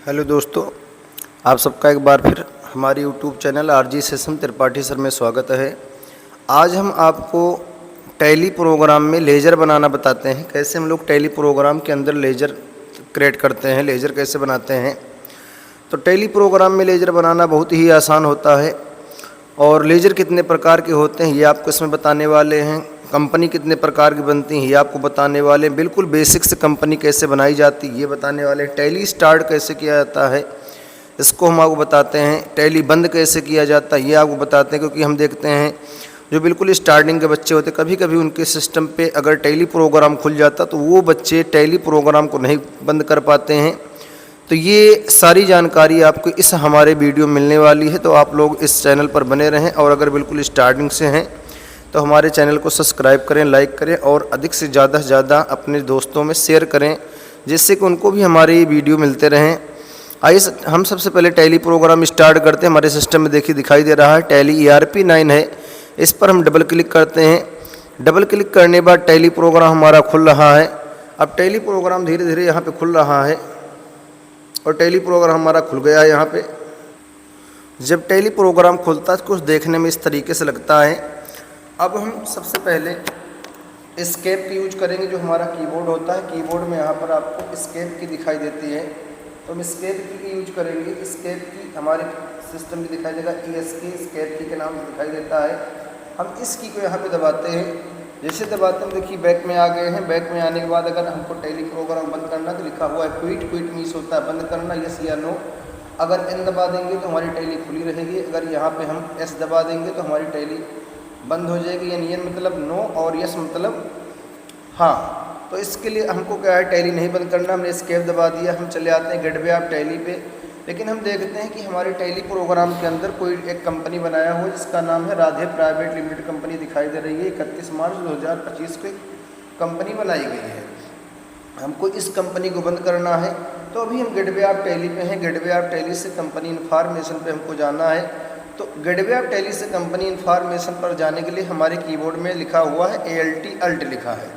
Hello दोस्तों, आप सबका एक बार फिर हमारे YouTube channel RG session Tripathi sir में स्वागत है। आज हम आपको टैली प्रोग्राम में लेज़र बनाना बताते हैं। कैसे हम लोग टैली प्रोग्राम के अंदर लेज़र क्रिएट करते हैं, लेज़र कैसे बनाते हैं। तो टैली प्रोग्राम में लेज़र बनाना बहुत ही आसान होता है और लेज़र कितने प्रकार के होते हैं ये आपको इसमें बताने वाले हैं। कंपनी कितने प्रकार की बनती हैं ये आपको बताने वाले हैं। बिल्कुल बेसिक से कंपनी कैसे बनाई जाती है ये बताने वाले हैं। टैली स्टार्ट कैसे किया जाता है इसको हम आपको बताते हैं। टैली बंद कैसे किया जाता है ये आपको बताते हैं, क्योंकि हम देखते हैं जो बिल्कुल स्टार्टिंग के बच्चे होते कभी कभी उनके सिस्टम पे अगर टैली प्रोग्राम खुल जाता तो वो बच्चे टैली प्रोग्राम को नहीं बंद कर पाते हैं। तो ये सारी जानकारी आपको इस हमारे वीडियो मिलने वाली है, तो आप लोग इस चैनल पर बने रहें। और अगर बिल्कुल स्टार्टिंग से हैं तो हमारे चैनल को सब्सक्राइब करें, लाइक करें और अधिक से ज़्यादा अपने दोस्तों में शेयर करें, जिससे कि उनको भी हमारे ये वीडियो मिलते रहें। आइए हम सबसे पहले टैली प्रोग्राम स्टार्ट करते हैं। हमारे सिस्टम में देखिए दिखाई दे रहा है टैली ERP 9 है। इस पर हम डबल क्लिक करते हैं। डबल क्लिक करने के बाद टैली प्रोग्राम हमारा खुल रहा है। अब टैली प्रोग्राम धीरे धीरे यहाँ पे खुल रहा है और टैली प्रोग्राम हमारा खुल गया है। यहाँ पे जब टैली प्रोग्राम खुलता है कुछ देखने में इस तरीके से लगता है। अब हम सबसे पहले एस्केप की यूज करेंगे, जो हमारा कीबोर्ड होता है। कीबोर्ड में यहाँ पर आपको एस्केप की दिखाई देती है, तो हम एस्केप की यूज करेंगे। एस्केप की हमारे सिस्टम में दिखाई देगा ESC एस्केप की के नाम से दिखाई देता है। हम इस की को यहाँ पे दबाते हैं। जैसे दबाते हैं देखिए बैक में आ गए हैं। बैक में आने के बाद अगर हमको टैली प्रोग्राम बंद करना तो लिखा हुआ है क्विट। क्विट मीन्स होता है बंद करना, यस या नो। अगर N दबा देंगे तो हमारी टैली खुली रहेगी। अगर यहाँ पे हम S दबा देंगे तो हमारी टैली बंद हो जाएगी। यानी N मतलब नो और यस मतलब हाँ। तो इसके लिए हमको क्या है, टैली नहीं बंद करना। हमने एस्केप दबा दिया। हम चले आते हैं गेटवे ऑफ टैली पे। लेकिन हम देखते हैं कि हमारे टैली प्रोग्राम के अंदर कोई एक कंपनी बनाया हुआ जिसका नाम है राधे प्राइवेट लिमिटेड कंपनी दिखाई दे रही है। 31 मार्च 2025 को कंपनी बनाई गई है। हमको इस कंपनी को बंद करना है, तो अभी हम गेटवे ऑफ टैली पे हैं। गेटवे ऑफ टैली से कंपनी इन्फॉर्मेशन पे हमको जाना है। तो गेटवे ऑफ टैली से कंपनी इन्फॉर्मेशन पर जाने के लिए हमारे कीबोर्ड में लिखा हुआ है ALT लिखा है।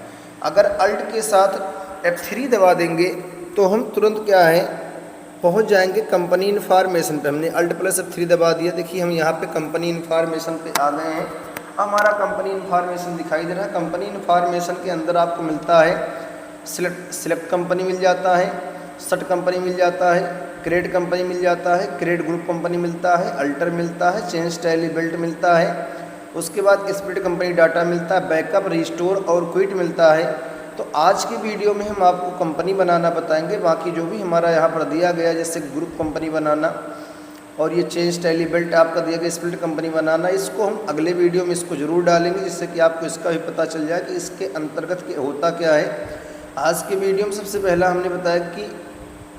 अगर अल्ट के साथ F3 दबा देंगे तो हम तुरंत क्या है पहुंच जाएंगे कंपनी इन्फॉर्मेशन पे। हमने अल्ट प्लस F3 दबा दिया। देखिए हम यहाँ पे कंपनी इन्फॉर्मेशन पे आ गए हैं। हमारा कंपनी इन्फॉर्मेशन दिखाई दे रहा है। कंपनी इन्फॉर्मेशन के अंदर आपको मिलता है सिलेक्ट कंपनी मिल जाता है, सट कंपनी मिल जाता है, क्रेड कंपनी मिल जाता है, क्रेड ग्रुप कंपनी मिलता है, अल्टर मिलता है, चेंज टैली बेल्ट मिलता है। उसके बाद स्प्लिट कंपनी डाटा मिलता है, बैकअप, रिस्टोर और क्विट मिलता है। तो आज की वीडियो में हम आपको कंपनी बनाना बताएंगे। बाकी जो भी हमारा यहाँ पर दिया गया जैसे ग्रुप कंपनी बनाना और ये चेंज टैली बेल्ट आपका दिया गया स्प्लिट कंपनी बनाना, इसको हम अगले वीडियो में इसको ज़रूर डालेंगे, जिससे कि आपको इसका भी पता चल जाए कि इसके अंतर्गत होता क्या है। आज के वीडियो में सबसे पहला हमने बताया कि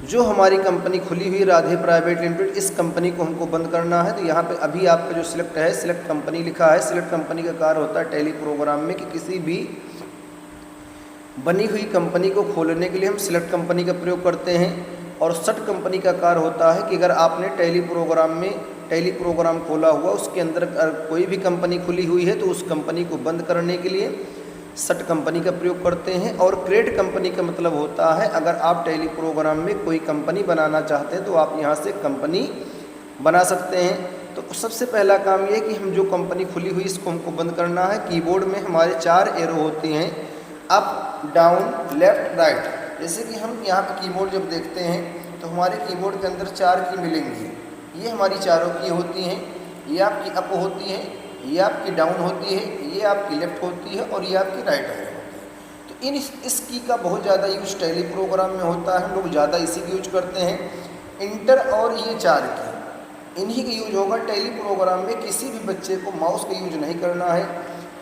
जो हमारी कंपनी खुली हुई राधे प्राइवेट लिमिटेड, इस कंपनी को हमको बंद करना है। तो यहाँ पे अभी आपका जो सिलेक्ट है सिलेक्ट कंपनी लिखा है। सिलेक्ट कंपनी का कार्य होता है टैली प्रोग्राम में कि किसी भी बनी हुई कंपनी को खोलने के लिए हम सिलेक्ट कंपनी का प्रयोग करते हैं। और सट कंपनी का कार्य होता है कि अगर आपने टैली प्रोग्राम में टैली प्रोग्राम खोला हुआ उसके अंदर कोई भी कंपनी खुली हुई है तो उस कंपनी को बंद करने के लिए सट कंपनी का प्रयोग करते हैं। और क्रेड कंपनी का मतलब होता है अगर आप टैली प्रोग्राम में कोई कंपनी बनाना चाहते हैं तो आप यहाँ से कंपनी बना सकते हैं। तो सबसे पहला काम ये है कि हम जो कंपनी खुली हुई इसको हमको बंद करना है। कीबोर्ड में हमारे 4 एरो होते हैं, अप, डाउन, लेफ्ट, राइट। जैसे कि हम यहाँ पे कीबोर्ड जब देखते हैं तो हमारे कीबोर्ड के अंदर 4 की मिलेंगी। ये हमारी चारों की होती हैं। ये आपकी अप होती है, ये आपकी डाउन होती है, ये आपकी लेफ्ट होती है और ये आपकी राइट होती है। तो इस की का बहुत ज़्यादा यूज टैली प्रोग्राम में होता है। हम लोग ज़्यादा इसी की यूज करते हैं। इंटर और ये 4 की इन्हीं का यूज होगा। टैली प्रोग्राम में किसी भी बच्चे को माउस का यूज नहीं करना है,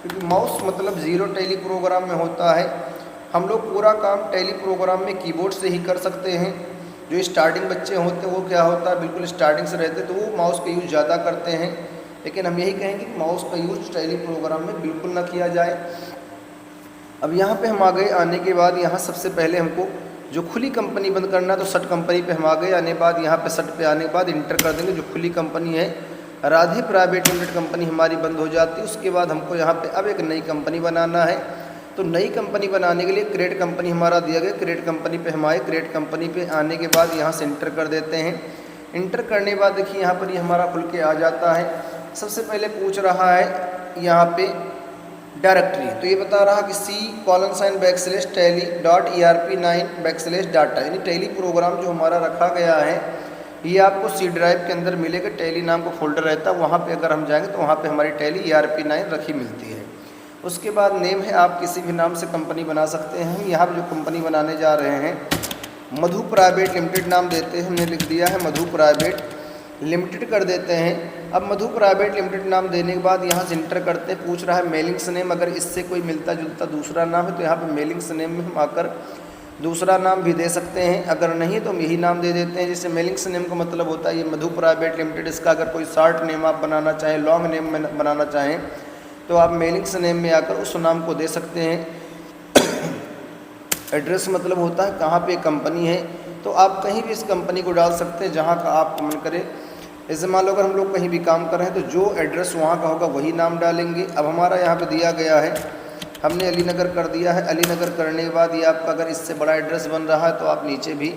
क्योंकि माउस मतलब ज़ीरो टैली प्रोग्राम में होता है। हम लोग पूरा काम टैली प्रोग्राम में कीबोर्ड से ही कर सकते हैं। जो स्टार्टिंग बच्चे होते हैं वो क्या होता है बिल्कुल स्टार्टिंग से रहते तो वो माउस का यूज ज़्यादा करते हैं। लेकिन हम यही कहेंगे कि माउस का यूज टैली प्रोग्राम में बिल्कुल ना किया जाए। अब यहाँ पे हम आ गए। आने के बाद यहाँ सबसे पहले हमको जो खुली कंपनी बंद करना है तो सट कंपनी पे हम आ गए। आने बाद यहाँ पे सट पे आने के बाद इंटर कर देंगे। जो खुली कंपनी है राधे प्राइवेट लिमिटेड कंपनी हमारी बंद हो जाती है। उसके बाद हमको यहाँ पे अब एक नई कंपनी बनाना है। तो नई कंपनी बनाने के लिए क्रिएट कंपनी हमारा दिया गया, क्रिएट कंपनी पे हम आए। क्रिएट कंपनी पे आने के बाद यहाँ से इंटर कर देते हैं। इंटर करने के बाद देखिए यहाँ पर ये हमारा खुल के आ जाता है। सबसे पहले पूछ रहा है यहाँ पे डायरेक्टरी, तो ये बता रहा कि C:/tally.erp9/data, यानी टैली प्रोग्राम जो हमारा रखा गया है ये आपको सी ड्राइव के अंदर मिलेगा। टैली नाम का फोल्डर रहता है, वहाँ पे अगर हम जाएंगे तो वहाँ पे हमारी टैली ERP9 रखी मिलती है। उसके बाद नेम है, आप किसी भी नाम से कंपनी बना सकते हैं। हम यहाँ पर जो कंपनी बनाने जा रहे हैं मधु प्राइवेट लिमिटेड नाम देते हैं, हमने लिख दिया है मधु प्राइवेट लिमिटेड कर देते हैं। अब मधु प्राइवेट लिमिटेड नाम देने के बाद यहाँ से इंटर करते हैं। पूछ रहा है मेलिंग्स नेम, अगर इससे कोई मिलता जुलता दूसरा नाम है तो यहाँ पे मेलिंग्स नेम में हम आकर दूसरा नाम भी दे सकते हैं, अगर नहीं तो हम यही नाम दे देते हैं। जैसे मेलिंग्स नेम का मतलब होता है ये मधु प्राइवेट लिमिटेड, इसका अगर कोई शॉर्ट नेम आप बनाना चाहें, लॉन्ग नेम में बनाना चाहें तो आप मेलिंग्स नेम में आकर उस नाम को दे सकते हैं। एड्रेस मतलब होता है कहाँ पे कंपनी है, तो आप कहीं भी इस कंपनी को डाल सकते हैं जहाँ का आपको मन करे। जैसे मान लो अगर हम लोग कहीं भी काम कर रहे हैं तो जो एड्रेस वहाँ का होगा वही नाम डालेंगे। अब हमारा यहाँ पे दिया गया है, हमने अलीनगर कर दिया है। अलीनगर करने के बाद ये आपका अगर इससे बड़ा एड्रेस बन रहा है तो आप नीचे भी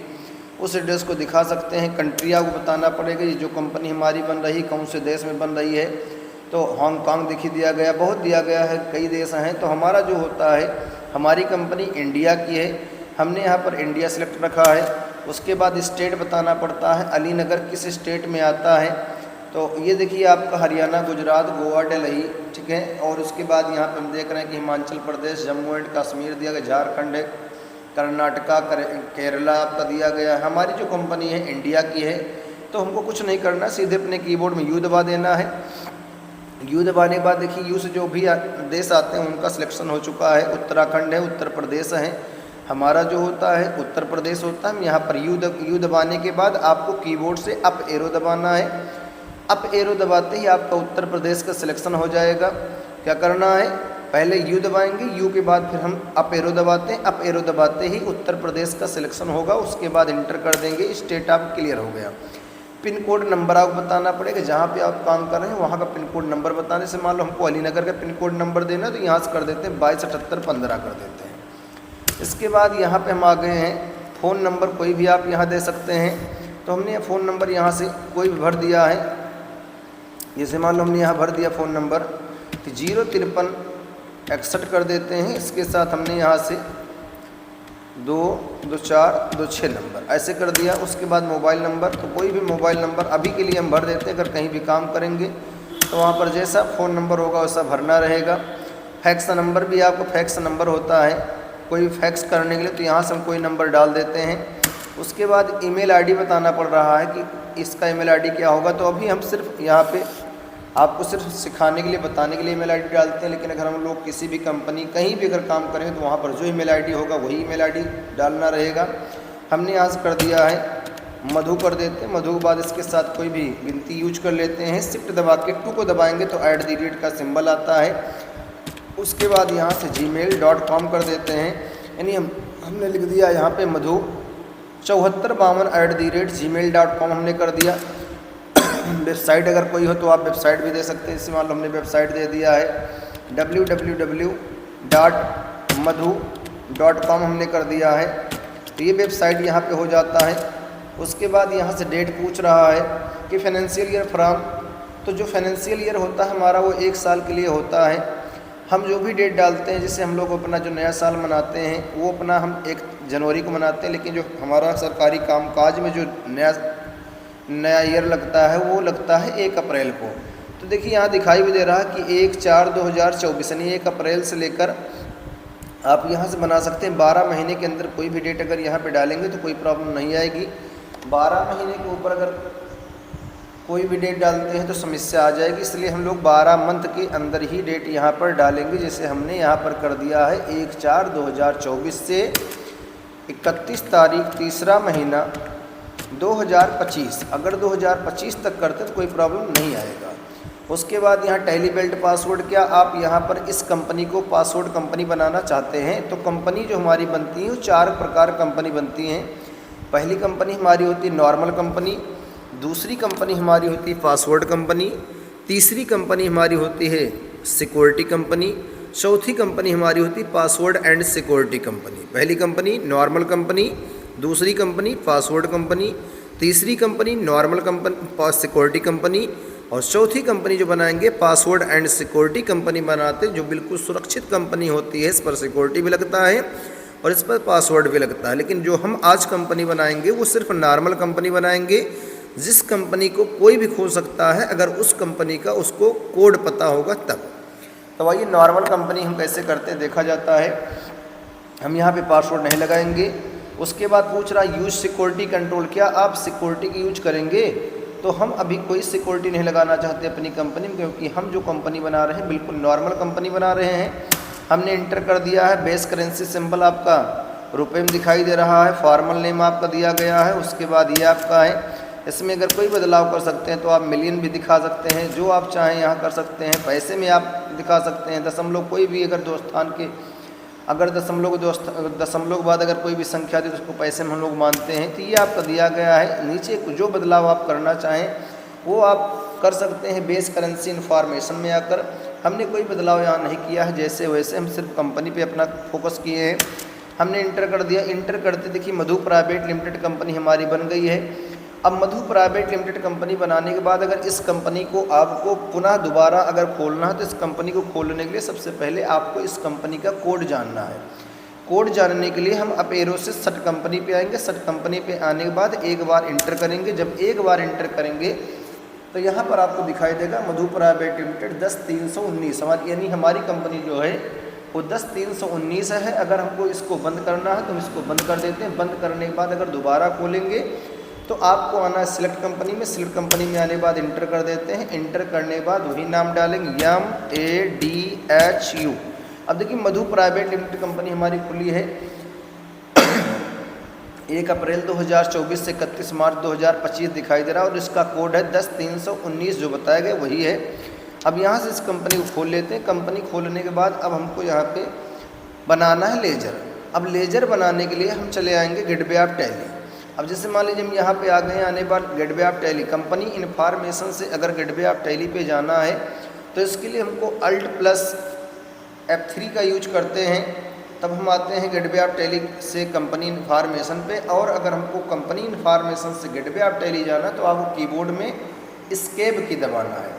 उस एड्रेस को दिखा सकते हैं। कंट्री आपको बताना पड़ेगा, ये जो कंपनी हमारी बन रही कौन से देश में बन रही है, तो हांगकांग दिखी दिया गया, बहुत दिया गया है, कई देश हैं। तो हमारा जो होता है हमारी कंपनी इंडिया की है, हमने यहाँ पर इंडिया सेलेक्ट रखा है। उसके बाद स्टेट बताना पड़ता है, अलीनगर किस स्टेट में आता है, तो ये देखिए आपका हरियाणा, गुजरात, गोवा, दिल्ली, ठीक है। और उसके बाद यहाँ पर हम देख रहे हैं कि हिमाचल प्रदेश, जम्मू एंड कश्मीर दिया गया, झारखंड है, कर्नाटका, केरला आपका दिया गया। हमारी जो कंपनी है इंडिया की है, तो हमको कुछ नहीं करना, सीधे अपने कीबोर्ड में यू दबा देना है। यू दबाने के बाद देखिए यू से जो भी देश आते हैं उनका सिलेक्शन हो चुका है। उत्तराखंड है, उत्तर प्रदेश है, हमारा जो होता है उत्तर प्रदेश होता है। यहाँ पर यू दबाने के बाद आपको कीबोर्ड से अप एरो दबाना है। अप एरो दबाते ही आपका उत्तर प्रदेश का सिलेक्शन हो जाएगा। क्या करना है, पहले यू दबाएंगे, यू के बाद फिर हम अप एरो दबाते हैं। अप एरो दबाते ही उत्तर प्रदेश का सिलेक्शन होगा, उसके बाद इंटर कर देंगे, स्टेट आप क्लियर हो गया। पिन कोड नंबर आपको बताना पड़ेगा, जहाँ पे आप काम कर रहे हैं वहाँ का पिन कोड नंबर बताने से, मान लो हमको अलीनगर का पिन कोड नंबर देना है तो यहाँ से कर देते हैं 227815 कर देते हैं। इसके बाद यहाँ पे हम आ गए हैं, फ़ोन नंबर कोई भी आप यहाँ दे सकते हैं। तो हमने फ़ोन नंबर यहाँ से कोई भी भर दिया है, जैसे मान लो हमने यहाँ भर दिया फ़ोन नंबर 05361 कर देते हैं। इसके साथ हमने यहाँ से 22426 नंबर ऐसे कर दिया। उसके बाद मोबाइल नंबर, तो कोई भी मोबाइल नंबर अभी के लिए हम भर देते हैं, अगर कहीं भी काम करेंगे तो वहाँ पर जैसा फ़ोन नंबर होगा वैसा भरना रहेगा। फैक्स नंबर भी आपको फैक्स नंबर होता है, कोई फैक्स करने के लिए तो यहाँ से हम कोई नंबर डाल देते हैं। उसके बाद ईमेल आईडी बताना पड़ रहा है कि इसका ईमेल आईडी क्या होगा, तो अभी हम सिर्फ यहाँ पे आपको सिर्फ सिखाने के लिए, बताने के लिए ईमेल आईडी डालते हैं। लेकिन अगर हम लोग किसी भी कंपनी कहीं भी अगर काम करें तो वहाँ पर जो ईमेल आईडी होगा वही ईमेल आईडी डालना रहेगा। हमने यहाँ से कर दिया है मधु कर देते हैं। मधु के बाद इसके साथ कोई भी गिनती यूज कर लेते हैं। शिफ्ट दबा के 2 को दबाएंगे तो @ का सिंबल आता है। उसके बाद यहाँ से gmail.com कर देते हैं, यानी हमने लिख दिया यहाँ पे मधु 7452 @gmail.com हमने कर दिया। वेबसाइट अगर कोई हो तो आप वेबसाइट भी दे सकते हैं। इस मान लो हमने वेबसाइट दे दिया है www.madhu.com हमने कर दिया है, तो ये वेबसाइट यहाँ पे हो जाता है। उसके बाद यहाँ से डेट पूछ रहा है कि फाइनेंशियल ईयर फ्रॉम, तो जो फाइनेंशियल ईयर होता है हमारा वो 1 साल के लिए होता है। हम जो भी डेट डालते हैं, जैसे हम लोग अपना जो नया साल मनाते हैं वो अपना हम 1 जनवरी को मनाते हैं, लेकिन जो हमारा सरकारी कामकाज में जो नया ईयर लगता है वो लगता है 1 अप्रैल को। तो देखिए यहाँ दिखाई भी दे रहा है कि 1/4/2024, यानी 1 अप्रैल से लेकर आप यहाँ से बना सकते हैं। 12 महीने के अंदर कोई भी डेट अगर यहाँ पे डालेंगे तो कोई प्रॉब्लम नहीं आएगी। 12 महीने के ऊपर अगर कोई भी डेट डालते हैं तो समस्या आ जाएगी, इसलिए हम लोग 12 मंथ के अंदर ही डेट यहाँ पर डालेंगे। जैसे हमने यहाँ पर कर दिया है 1/4/2024 से 31 तारीख 3रा महीना 2025। अगर 2025 तक करते तो कोई प्रॉब्लम नहीं आएगा। उसके बाद यहाँ टैली बेल्ट पासवर्ड, क्या आप यहाँ पर इस कंपनी को पासवर्ड कंपनी बनाना चाहते हैं तो कंपनी जो हमारी बनती है वो 4 प्रकार कंपनी बनती हैं। पहली कंपनी हमारी होती है नॉर्मल कंपनी, दूसरी कंपनी हमारी होती है पासवर्ड कंपनी, तीसरी कंपनी हमारी होती है सिक्योरिटी कंपनी, चौथी कंपनी हमारी होती है पासवर्ड एंड सिक्योरिटी कंपनी। पहली कंपनी नॉर्मल कंपनी, दूसरी कंपनी पासवर्ड कंपनी, तीसरी company normal company security company, और चौथी कंपनी जो बनाएंगे पासवर्ड एंड सिक्योरिटी कंपनी बनाते, जो बिल्कुल सुरक्षित कंपनी होती है। इस पर सिक्योरिटी भी लगता है और इस पर पासवर्ड भी लगता है। लेकिन जो हम आज कंपनी बनाएंगे वो सिर्फ नॉर्मल कंपनी बनाएंगे, जिस कंपनी को कोई भी खोल सकता है अगर उस कंपनी का उसको कोड पता होगा तब। तो आइए नॉर्मल कंपनी हम कैसे करते हैं देखा जाता है। हम यहाँ पे पासवर्ड नहीं लगाएंगे। उसके बाद पूछ रहा यूज सिक्योरिटी कंट्रोल, क्या आप सिक्योरिटी की यूज करेंगे? तो हम अभी कोई सिक्योरिटी नहीं लगाना चाहते अपनी कंपनी में, क्योंकि हम जो कंपनी बना रहे हैं बिल्कुल नॉर्मल कंपनी बना रहे हैं। हमने इंटर कर दिया है बेस करेंसी सिंबल आपका रुपए में दिखाई दे रहा है, फॉर्मल नेम आपका दिया गया है, उसके बाद ये आपका है। इसमें अगर कोई बदलाव कर सकते हैं तो आप मिलियन भी दिखा सकते हैं, जो आप चाहें यहाँ कर सकते हैं। पैसे में आप दिखा सकते हैं, दशमलव कोई भी अगर दो स्थान के अगर दशमलव के बाद अगर कोई भी संख्या दी तो उसको पैसे में हम लोग मानते हैं। तो ये आपका दिया गया है। नीचे जो बदलाव आप करना चाहें वो आप कर सकते हैं बेस करेंसी इन्फॉर्मेशन में आकर। हमने कोई बदलाव यहाँ नहीं किया है, जैसे वैसे हम सिर्फ कंपनी पे अपना फोकस किए हैं। हमने इंटर कर दिया। इंटर करते देखिए मधु प्राइवेट लिमिटेड कंपनी हमारी बन गई है। अब मधु प्राइवेट लिमिटेड कंपनी बनाने के बाद अगर इस कंपनी को आपको पुनः दोबारा अगर खोलना है तो इस कंपनी को खोलने के लिए सबसे पहले आपको इस कंपनी का कोड जानना है। कोड जानने के लिए हम अब एरो से सट कंपनी पे आएंगे। सट कंपनी पे आने के बाद एक बार इंटर करेंगे। जब एक बार इंटर करेंगे तो यहाँ पर आपको दिखाई देगा मधु प्राइवेट लिमिटेड 10319 यानी हमारी कंपनी जो है वो 10319 है। अगर हमको इसको बंद करना है तो हम इसको बंद कर देते हैं। बंद करने के बाद अगर दोबारा खोलेंगे तो आपको आना है सिलेक्ट कंपनी में। सिलेक्ट कंपनी में आने के बाद इंटर कर देते हैं। इंटर करने के बाद वही नाम डालेंगे MADHU। अब देखिए मधु प्राइवेट लिमिटेड कंपनी हमारी खुली है 1 अप्रैल 2024 से 31 मार्च 2025 दिखाई दे रहा है और इसका कोड है 10319 जो बताया गया वही है। अब यहाँ से इस कंपनी को खोल लेते हैं। कंपनी खोलने के बाद अब हमको यहाँ पे बनाना है लेजर। अब लेजर बनाने के लिए हम चले आएंगे गेटवे ऑफ टैली। अब जैसे मान लीजिए हम यहाँ पे आ गए, आने बाद gateway of tally company information से अगर गेटवे ऑफ टैली पे जाना है तो इसके लिए हमको Alt+F3 का यूज करते हैं। तब हम आते हैं गेटवे ऑफ टैली से कंपनी इन्फॉर्मेशन पे। और अगर हमको कंपनी इन्फॉर्मेशन से गेटवे ऑफ टैली जाना है तो आपको कीबोर्ड में एस्केप की दबाना है।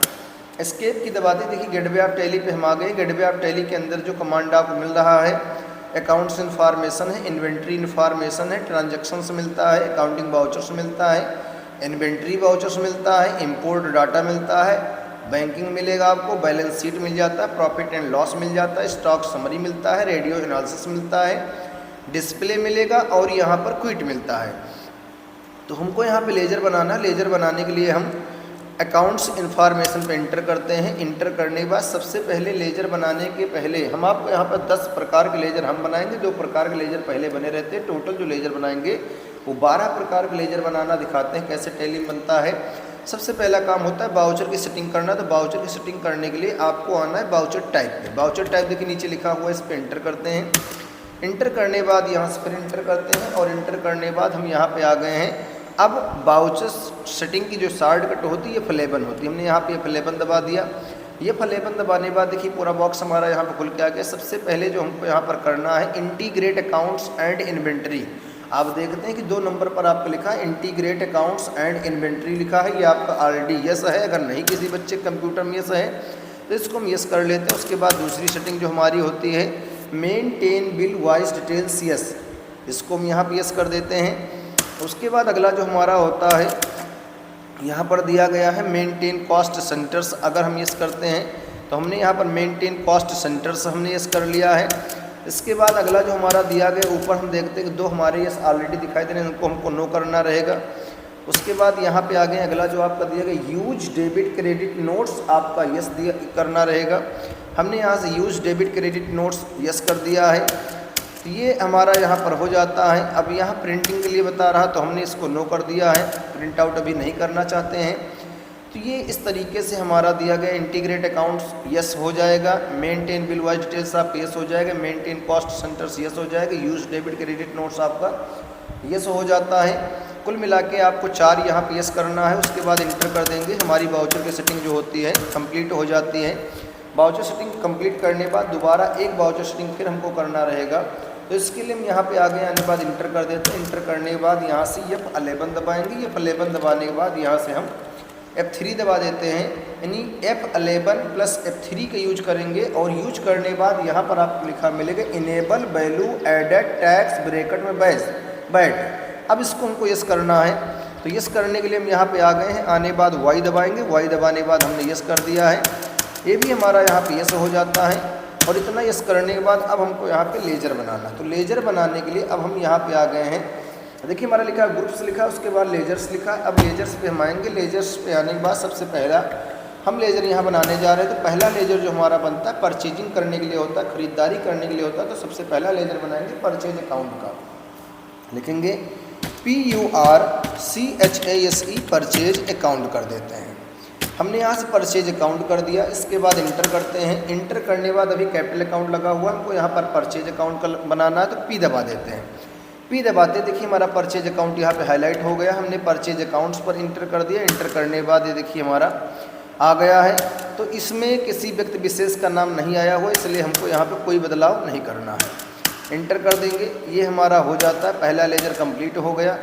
एस्केप की दबाते देखिए गेटवे ऑफ टैली पे हम आ गए। गेटवे ऑफ टैली के अंदर जो कमांड आपको मिल रहा है अकाउंट्स इन्फॉर्मेशन है, इन्वेंट्री इन्फॉर्मेशन है, ट्रांजैक्शंस मिलता है, अकाउंटिंग वाउचर्स मिलता है, इन्वेंट्री वाउचर्स मिलता है, इंपोर्ट डाटा मिलता है, बैंकिंग मिलेगा आपको, बैलेंस शीट मिल जाता है, प्रॉफिट एंड लॉस मिल जाता है, स्टॉक समरी मिलता है, रेडियो एनालिसिस मिलता है, डिस्प्ले मिलेगा और यहाँ पर क्विट मिलता है। तो हमको यहाँ पे लेजर बनाना है। लेजर बनाने के लिए हम अकाउंट्स इन्फॉर्मेशन पे इंटर करते हैं। इंटर करने के बाद सबसे पहले लेजर बनाने के पहले हम आपको यहाँ पर 10 प्रकार के लेजर हम बनाएंगे। 2 प्रकार के लेजर पहले बने रहते हैं। टोटल जो लेजर बनाएंगे वो 12 प्रकार के लेजर बनाना दिखाते हैं कैसे टैली बनता है। सबसे पहला काम होता है बाउचर की सेटिंग करना। तो बाउचर की सेटिंग करने के लिए आपको आना है बाउचर टाइप पे। बाउचर टाइप देखिए नीचे लिखा हुआ है, इस पर इंटर करते हैं। इंटर करने के बाद यहाँ से फिर इंटर करते हैं और इंटर करने के बाद हम यहाँ पे आ गए हैं। अब बाउचर सेटिंग की जो शॉर्टकट होती है F11 होती है। हमने यहाँ पे F11 दबा दिया। ये F11 दबाने के बाद देखिए पूरा बॉक्स हमारा यहाँ पे खुल के आ गया। सबसे पहले जो हमको यहाँ पर करना है इंटीग्रेट अकाउंट्स एंड इन्वेंट्री। आप देखते हैं कि 2 नंबर पर आपको लिखा है इंटीग्रेट अकाउंट्स एंड इन्वेंट्री लिखा है। ये आपका ऑलरेडी यस है। अगर नहीं किसी बच्चे कंप्यूटर में यस है तो इसको हम यस कर लेते हैं। उसके बाद दूसरी सेटिंग जो हमारी होती है maintain bill wise details yes, इसको हम यहाँ पर यस कर देते हैं। उसके बाद अगला जो हमारा होता है यहाँ पर दिया गया है मेंटेन कॉस्ट सेंटर्स। अगर हम यस करते हैं तो हमने यहाँ पर मेंटेन कॉस्ट सेंटर्स हमने यस कर लिया है। इसके बाद अगला जो हमारा दिया गया ऊपर हम देखते हैं कि 2 हमारे यस ऑलरेडी दिखाई दे रहे हैं, उनको हमको नो करना रहेगा। उसके बाद यहाँ पे आ गए अगला जो आपका दिया गया यूज डेबिट क्रेडिट नोट्स, आपका यस दिया करना रहेगा। हमने यहाँ से use debit credit notes yes कर दिया है। तो ये हमारा यहाँ पर हो जाता है। अब यहाँ प्रिंटिंग के लिए बता रहा तो हमने इसको नो कर दिया है, प्रिंट आउट अभी नहीं करना चाहते हैं। तो ये इस तरीके से हमारा दिया गया इंटीग्रेट अकाउंट्स यस हो जाएगा, मेंटेन बिल वाइज डिटेल्स आप यस हो जाएगा, मेंटेन कॉस्ट सेंटर्स यस हो जाएगा, यूज डेबिट क्रेडिट नोट्स आपका यस हो जाता है। कुल मिला के आपको 4 यहाँ पे यस करना है। उसके बाद इंटर कर देंगे। हमारी वाउचर की सेटिंग जो होती है कंप्लीट हो जाती है। वाउचर सेटिंग कंप्लीट करने के बाद दोबारा एक वाउचर सेटिंग फिर हमको करना रहेगा। तो इसके लिए हम यहाँ पे आगे आने के बाद इंटर कर देते हैं। इंटर करने के बाद यहाँ से F11 दबाएंगे। F11 दबाने के बाद यहाँ से हम F3 दबा देते हैं, यानी F11 प्लस F3 का यूज करेंगे। और यूज करने के बाद यहाँ पर आपको लिखा मिलेगा enable value added tax bracket में बैट। अब इसको हमको यस करना है। तो यस करने के लिए हम यहाँ पे आ गए हैं। आने बाद Y दबाएंगे। Y दबाने के बाद हमने यस कर दिया है, ये भी हमारा यहाँ पे यस हो जाता है। और इतना यस करने के बाद अब हमको यहाँ पे लेजर बनाना। तो लेजर बनाने के लिए अब हम यहाँ पे आ गए हैं। देखिए हमारा लिखा ग्रुप्स लिखा, उसके बाद लेजर्स लिखा। अब लेजर्स पे हम आएंगे। लेजर्स पे आने के बाद सबसे पहला हम लेजर यहाँ बनाने जा रहे हैं। तो पहला लेजर जो हमारा बनता है परचेजिंग करने के लिए होता है, ख़रीदारी करने के लिए होता है। तो सबसे पहला लेजर बनाएंगे परचेज अकाउंट का। लिखेंगे PURCHASE परचेज अकाउंट कर देते हैं। हमने यहाँ से परचेज अकाउंट कर दिया। इसके बाद इंटर करते हैं। इंटर करने के बाद अभी कैपिटल अकाउंट लगा हुआ है, हमको यहाँ पर परचेज अकाउंट का बनाना है। तो P दबा देते हैं। P दबाते देखिए हमारा परचेज अकाउंट यहाँ पे हाईलाइट हो गया। हमने परचेज अकाउंट्स पर इंटर कर दिया। इंटर करने के बाद ये देखिए हमारा आ गया है। तो इसमें किसी व्यक्ति विशेष का नाम नहीं आया हुआ, इसलिए हमको यहाँ पे कोई बदलाव नहीं करना है। इंटर कर देंगे, ये हमारा हो जाता है। पहला लेजर कंप्लीट हो गया।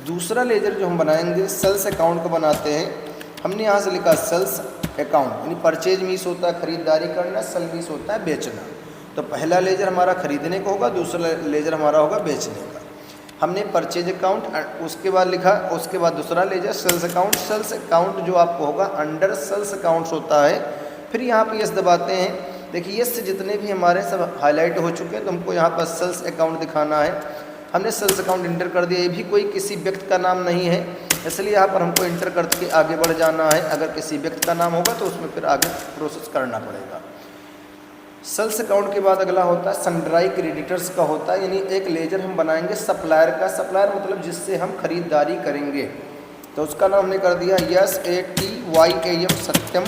दूसरा लेजर जो हम बनाएंगे सेल्स अकाउंट को बनाते हैं। हमने यहाँ से लिखा सेल्स अकाउंट, यानी परचेज मीस होता है खरीदारी करना, सेल मीस होता है बेचना। तो पहला लेजर हमारा खरीदने का होगा, दूसरा लेजर हमारा होगा बेचने का। हमने परचेज अकाउंट उसके बाद लिखा, उसके बाद दूसरा ledger sales account. Sales account जो आपको होगा अंडर सेल्स अकाउंट्स होता है। फिर यहाँ पे यस दबाते हैं। देखिए यस से जितने भी हमारे सब हाईलाइट हो चुके हैं, तो हमको यहाँ पर सेल्स अकाउंट दिखाना है। हमने सेल्स अकाउंट इंटर कर दिया। ये भी कोई किसी व्यक्ति का नाम नहीं है, इसलिए यहाँ पर हमको इंटर करके आगे बढ़ जाना है। अगर किसी व्यक्ति का नाम होगा तो उसमें फिर आगे प्रोसेस करना पड़ेगा। सेल्स अकाउंट के बाद अगला होता है सन्ड्राई क्रेडिटर्स का होता है, यानी एक लेजर हम बनाएंगे सप्लायर का। सप्लायर मतलब जिससे हम खरीदारी करेंगे। तो उसका नाम हमने कर दिया SATYAM सत्यम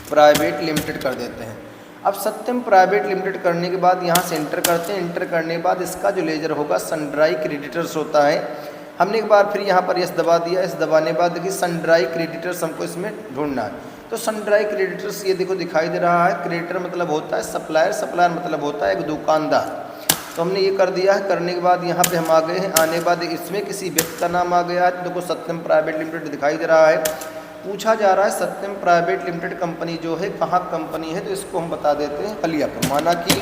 प्राइवेट लिमिटेड कर देते हैं। अब सत्यम प्राइवेट लिमिटेड करने के बाद यहाँ से इंटर करते हैं। इंटर करने के बाद इसका जो लेजर होगा सन्ड्राई क्रेडिटर्स होता है। हमने एक बार फिर यहाँ पर यस दबा दिया। इस दबाने के बाद देखिए सन्ड्राई क्रेडिटर्स हमको इसमें ढूंढना है। तो सन्ड्राई क्रेडिटर्स ये देखो दिखाई दे रहा है। क्रेडिटर मतलब होता है सप्लायर, सप्लायर मतलब होता है एक दुकानदार। तो हमने ये कर दिया है। करने के बाद यहाँ पे हम आ गए हैं। आने के बाद इसमें किसी व्यक्ति का नाम आ गया है। तो देखो सत्यम प्राइवेट लिमिटेड दिखाई दे रहा है। पूछा जा रहा है सत्यम प्राइवेट लिमिटेड कंपनी जो है कहाँ कंपनी है, तो इसको हम बता देते हैं हलियापुर। माना कि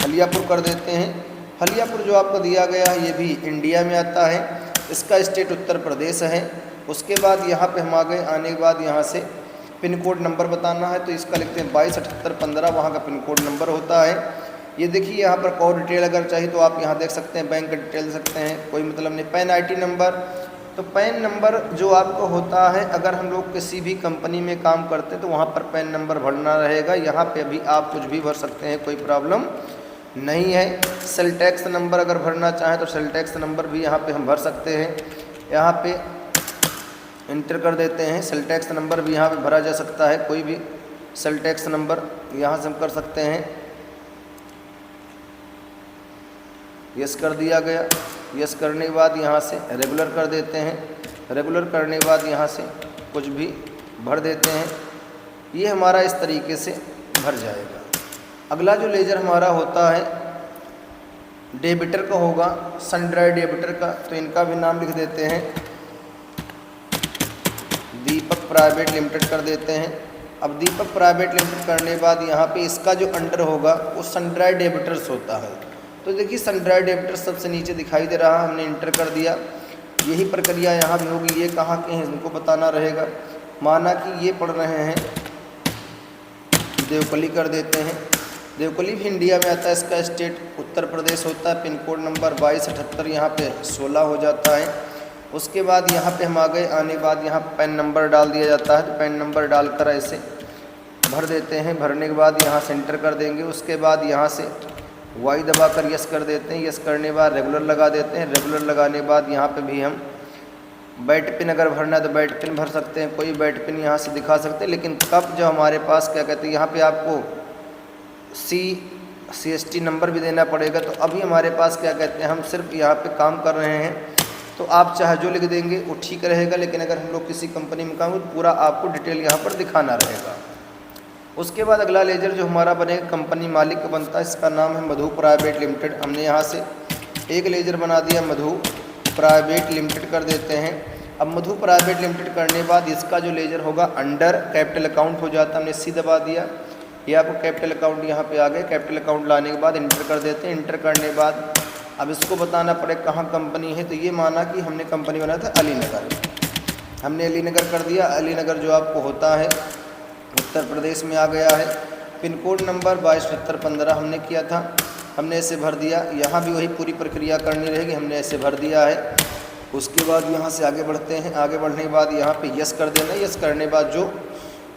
हलियापुर कर देते हैं। हलियापुर जो आपको दिया गया है ये भी इंडिया में आता है। इसका स्टेट उत्तर प्रदेश है। उसके बाद यहाँ पे हम आ गए। आने के बाद यहाँ से पिन कोड नंबर बताना है। तो इसका लिखते हैं 227815, वहाँ का पिन कोड नंबर होता है। ये देखिए यहाँ पर और डिटेल अगर चाहिए तो आप यहाँ देख सकते हैं, बैंक का डिटेल दे सकते हैं, कोई मतलब नहीं। पैन IT नंबर, तो पैन नंबर जो आपको होता है अगर हम लोग किसी भी कंपनी में काम करते हैं तो वहाँ पर पैन नंबर भरना रहेगा। यहाँ पे भी आप कुछ भी भर सकते हैं, कोई प्रॉब्लम नहीं है। सेल टैक्स नंबर अगर भरना चाहें तो सेल टैक्स नंबर भी यहाँ पे हम भर सकते हैं। यहाँ पे इंटर कर देते हैं। सेल टैक्स नंबर भी यहाँ पे भरा जा सकता है, कोई भी सेल टैक्स नंबर यहाँ से हम कर सकते हैं। यस कर दिया गया। यस करने के बाद यहाँ से रेगुलर कर देते हैं। रेगुलर करने के बाद यहाँ से कुछ भी भर देते हैं। ये हमारा इस तरीके से भर जाएगा। अगला जो लेजर हमारा होता है डेबिटर का होगा, सन्ड्राई डेबिटर का। तो इनका भी नाम लिख देते हैं दीपक प्राइवेट लिमिटेड कर देते हैं। अब दीपक प्राइवेट लिमिटेड करने के बाद यहाँ पे इसका जो अंडर होगा वो सन्ड्राई डेबिटर्स होता है। तो देखिए सन्ड्राई डेबिटर्स सबसे नीचे दिखाई दे रहा है, हमने इंटर कर दिया। यही प्रक्रिया यहाँ भी होगी। ये कहाँ के हैं इनको बताना रहेगा। माना कि ये पढ़ रहे हैं देवकली कर देते हैं। देवकली भी इंडिया में आता है। इसका स्टेट उत्तर प्रदेश होता है। पिन कोड नंबर 2278 यहाँ पे 16 हो जाता है। उसके बाद यहाँ पे हम आ गए। आने बाद यहाँ पैन नंबर डाल दिया जाता है। तो पैन नंबर डालकर ऐसे भर देते हैं। भरने के बाद यहाँ से एंटर कर देंगे। उसके बाद यहाँ से Y दबाकर यस कर देते हैं। यस करने के बाद रेगुलर लगा देते हैं। रेगुलर लगाने के बाद यहाँ पे भी हम बैट पिन अगर भरना है तो बैट पिन भर सकते हैं, कोई बैट पिन यहाँ से दिखा सकते हैं। लेकिन कब जो हमारे पास क्या कहते हैं यहाँ पे आपको CST नंबर भी देना पड़ेगा। तो अभी हमारे पास क्या कहते हैं हम सिर्फ यहाँ पे काम कर रहे हैं, तो आप चाहे जो लिख देंगे वो ठीक रहेगा। लेकिन अगर हम लोग किसी कंपनी में काम पूरा आपको डिटेल यहाँ पर दिखाना रहेगा। उसके बाद अगला लेजर जो हमारा बनेगा कंपनी मालिक का बनता है, इसका नाम है मधु प्राइवेट लिमिटेड। हमने यहाँ से एक लेजर बना दिया, मधु प्राइवेट लिमिटेड कर देते हैं। अब मधु प्राइवेट लिमिटेड करने के बाद इसका जो लेजर होगा अंडर कैपिटल अकाउंट हो जाता है। हमने सी दबा दिया, ये आपको कैपिटल अकाउंट यहाँ पे आ गए। कैपिटल अकाउंट लाने के बाद इंटर कर देते हैं। इंटर करने के बाद अब इसको बताना पड़े कहाँ कंपनी है, तो ये माना कि हमने कंपनी बनाया था अलीनगर, हमने अलीनगर कर दिया। अलीनगर जो आपको होता है उत्तर प्रदेश में आ गया है। पिन कोड नंबर 227815 हमने किया था, हमने ऐसे भर दिया। यहाँ भी वही पूरी प्रक्रिया करनी रहेगी, हमने ऐसे भर दिया है। उसके बाद यहाँ से आगे बढ़ते हैं। आगे बढ़ने के बाद यहाँ पे यस कर देना। यस करने के बाद जो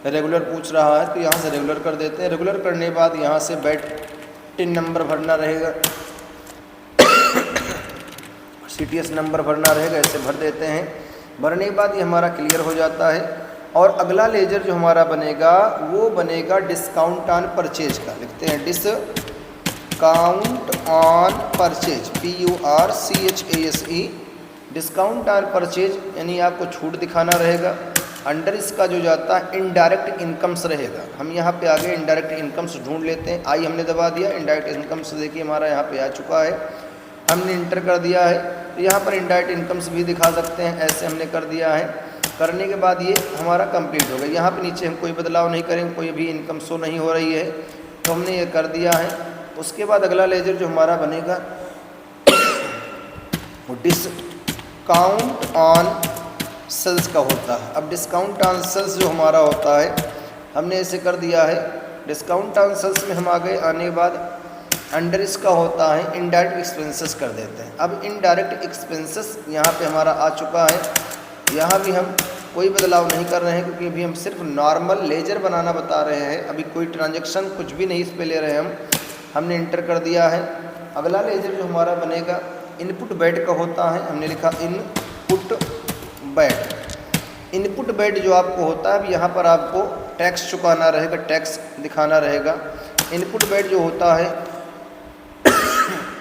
रेगुलर पूछ रहा है तो यहाँ से रेगुलर कर देते हैं। रेगुलर करने के बाद यहाँ से टिन नंबर भरना रहेगा, CTS नंबर भरना रहेगा, ऐसे भर देते हैं। भरने के बाद ये हमारा क्लियर हो जाता है। और अगला लेजर जो हमारा बनेगा वो बनेगा डिस्काउंट ऑन परचेज का। लिखते हैं discount on purchase, PURCHASE, discount on purchase, यानी आपको छूट दिखाना रहेगा। अंडर इसका जो जाता है इनडायरेक्ट इनकम्स रहेगा। हम यहाँ पे आगे इनडायरेक्ट इनकम्स ढूंढ लेते हैं। आई हमने दबा दिया, इनडायरेक्ट इनकम्स देखिए हमारा यहाँ पे आ चुका है। हमने इंटर कर दिया है, तो यहाँ पर इनडायरेक्ट इनकम्स भी दिखा सकते हैं, ऐसे हमने कर दिया है। करने के बाद ये हमारा कंप्लीट हो गया। यहाँ पे नीचे हम कोई बदलाव नहीं करेंगे, कोई भी इनकम शो नहीं हो रही है, तो हमने ये कर दिया है। उसके बाद अगला लेजर जो हमारा बनेगा वो डिस्काउंट ऑन सेल्स का होता है। अब डिस्काउंट ऑन सेल्स जो हमारा होता है हमने ऐसे कर दिया है। डिस्काउंट ऑन सेल्स में हम आ गए। आने के बाद अंडर इसका होता है इनडायरेक्ट एक्सपेंसेस कर देते हैं। अब इनडायरेक्ट एक्सपेंसेस यहाँ पे हमारा आ चुका है। यहाँ भी हम कोई बदलाव नहीं कर रहे हैं, क्योंकि अभी हम सिर्फ नॉर्मल लेजर बनाना बता रहे हैं। अभी कोई ट्रांजैक्शन कुछ भी नहीं इस पे ले रहे हैं हम। हमने इंटर कर दिया है। अगला लेजर जो हमारा बनेगा इनपुट बेड का होता है। हमने लिखा इनपुट बेड। इनपुट बेड जो आपको होता है, अब यहाँ पर आपको टैक्स चुकाना रहेगा, टैक्स दिखाना रहेगा। इनपुट बेड जो होता है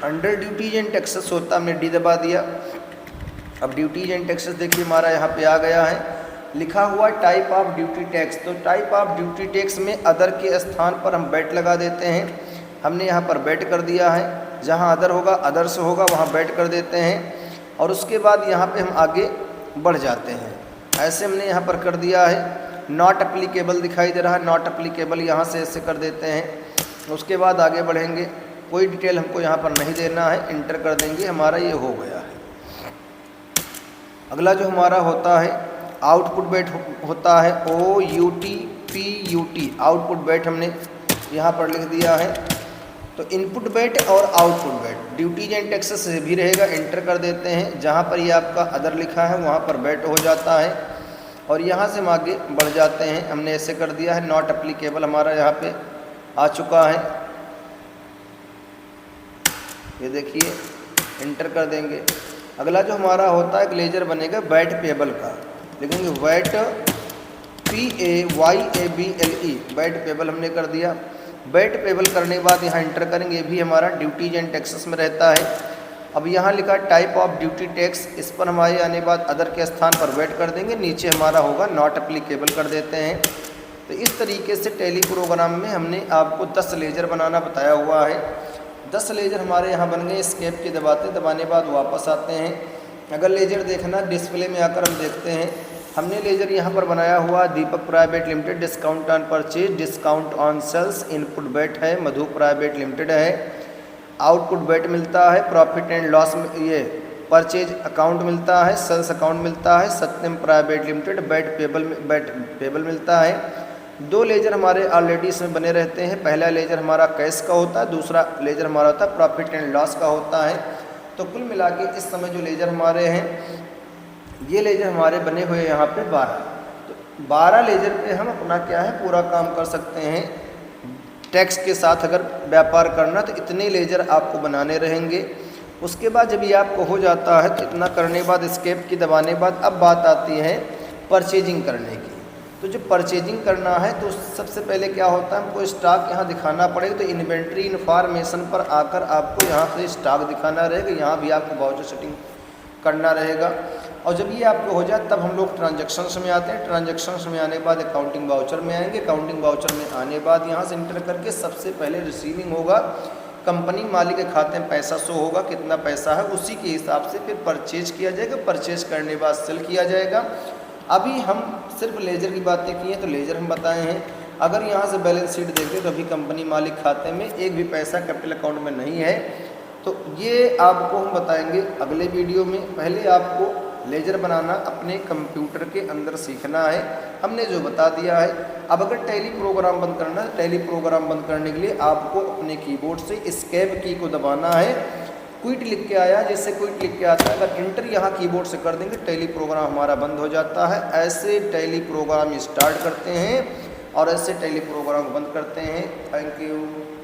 अंडर ड्यूटीज एंड टैक्सेस होता है, हमने डी दबा दिया। अब ड्यूटीज एंड टैक्सेस देखिए हमारा यहाँ पे आ गया है। लिखा हुआ टाइप ऑफ ड्यूटी टैक्स, तो टाइप ऑफ ड्यूटी टैक्स में अदर के स्थान पर हम बेट लगा देते हैं। हमने यहाँ पर बेट कर दिया है। जहाँ अदर होगा, अदर्स होगा, वहाँ बेट कर देते हैं। और उसके बाद यहाँ पे हम आगे बढ़ जाते हैं। ऐसे हमने यहाँ पर कर दिया है। नॉट अप्लीकेबल दिखाई दे रहा है, नॉट अप्लीकेबल यहाँ से ऐसे कर देते हैं। उसके बाद आगे बढ़ेंगे। कोई डिटेल हमको यहाँ पर नहीं देना है, इंटर कर देंगे, हमारा ये हो गया है। अगला जो हमारा होता है आउटपुट बेट होता है OUTPUT, आउटपुट बेट हमने यहाँ पर लिख दिया है। तो इनपुट बेट और output VAT duties and taxes से भी रहेगा, इंटर कर देते हैं। जहाँ पर ये आपका अदर लिखा है वहाँ पर बेट हो जाता है। और यहाँ से हम आगे बढ़ जाते हैं। हमने ऐसे कर दिया है। नॉट अप्लीकेबल हमारा यहाँ पे आ चुका है, ये देखिए, इंटर कर देंगे। अगला जो हमारा होता है एक लेजर बनेगा वैट पेबल का। लिखेंगे वैट PAYABLE, वैट पेबल हमने कर दिया। वैट पेबल करने के बाद यहाँ इंटर करेंगे, ये भी हमारा ड्यूटीज एंड टैक्सेस में रहता है। अब यहाँ लिखा टाइप ऑफ ड्यूटी टैक्स, इस पर हमारे आने के बाद अदर के स्थान पर वैट कर देंगे। नीचे हमारा होगा नॉट अप्लीकेबल कर देते हैं। तो इस तरीके से टेली प्रोग्राम में हमने आपको 10 लेजर बनाना बताया हुआ है। 10 लेजर हमारे यहाँ बन गए। स्केप के दबाने के बाद वापस आते हैं। अगर लेजर देखना डिस्प्ले में आकर हम देखते हैं। हमने लेजर यहाँ पर बनाया हुआ Deepak private limited, discount on purchase, discount on sales, input VAT है, मधु प्राइवेट लिमिटेड है, आउटपुट बेट मिलता है, प्रॉफिट एंड लॉस में ये परचेज अकाउंट मिलता है, सेल्स अकाउंट मिलता है, सत्यम प्राइवेट लिमिटेड बेट पेबल मिलता है। 2 लेजर हमारे ऑलरेडी इसमें बने रहते हैं। पहला लेजर हमारा कैश का होता है, दूसरा लेजर हमारा होता है प्रॉफिट एंड लॉस का होता है। तो कुल मिला के इस समय जो लेजर हमारे हैं, ये लेजर हमारे बने हुए यहाँ पे 12। तो 12 लेजर पे हम अपना क्या है पूरा काम कर सकते हैं। टैक्स के साथ अगर व्यापार करना तो इतने लेजर आपको बनाने रहेंगे। उसके बाद जब ये आपको हो जाता है तो इतना करने के बाद एस्केप की दबाने के बाद अब बात आती है परचेजिंग करने की। तो जब परचेजिंग करना है तो सबसे पहले क्या होता है, हमको स्टॉक यहाँ दिखाना पड़ेगा। तो इन्वेंट्री इन्फॉर्मेशन पर आकर आपको यहाँ से स्टॉक दिखाना रहेगा। यहाँ भी आपको वाउचर सेटिंग करना रहेगा। और जब ये आपको हो जाए तब हम लोग ट्रांजैक्शंस में आते हैं। ट्रांजैक्शंस में आने के बाद अकाउंटिंग वाउचर में आएंगे। अकाउंटिंग वाउचर में आने बाद यहाँ से इंटर करके सबसे पहले रिसीविंग होगा, कंपनी मालिक के खाते में पैसा शो होगा, कितना पैसा है उसी के हिसाब से फिर परचेज किया जाएगा। परचेज करने के बाद सेल किया जाएगा। अभी हम सिर्फ लेजर की बातें की हैं तो लेजर हम बताए हैं। अगर यहाँ से बैलेंस शीट देखें तो अभी कंपनी मालिक खाते में एक भी पैसा कैपिटल अकाउंट में नहीं है। तो ये आपको हम बताएंगे अगले वीडियो में। पहले आपको लेजर बनाना अपने कंप्यूटर के अंदर सीखना है, हमने जो बता दिया है। अब अगर टैली प्रोग्राम बंद करना है, टैली प्रोग्राम बंद करने के लिए आपको अपने कीबोर्ड से एस्केप की को दबाना है। क्विट लिख के आया, जैसे क्विट लिख के आता है, अगर इंटर यहाँ कीबोर्ड से कर देंगे टैली प्रोग्राम हमारा बंद हो जाता है। ऐसे टैली प्रोग्राम स्टार्ट करते हैं और ऐसे टैली प्रोग्राम बंद करते हैं। Thank you.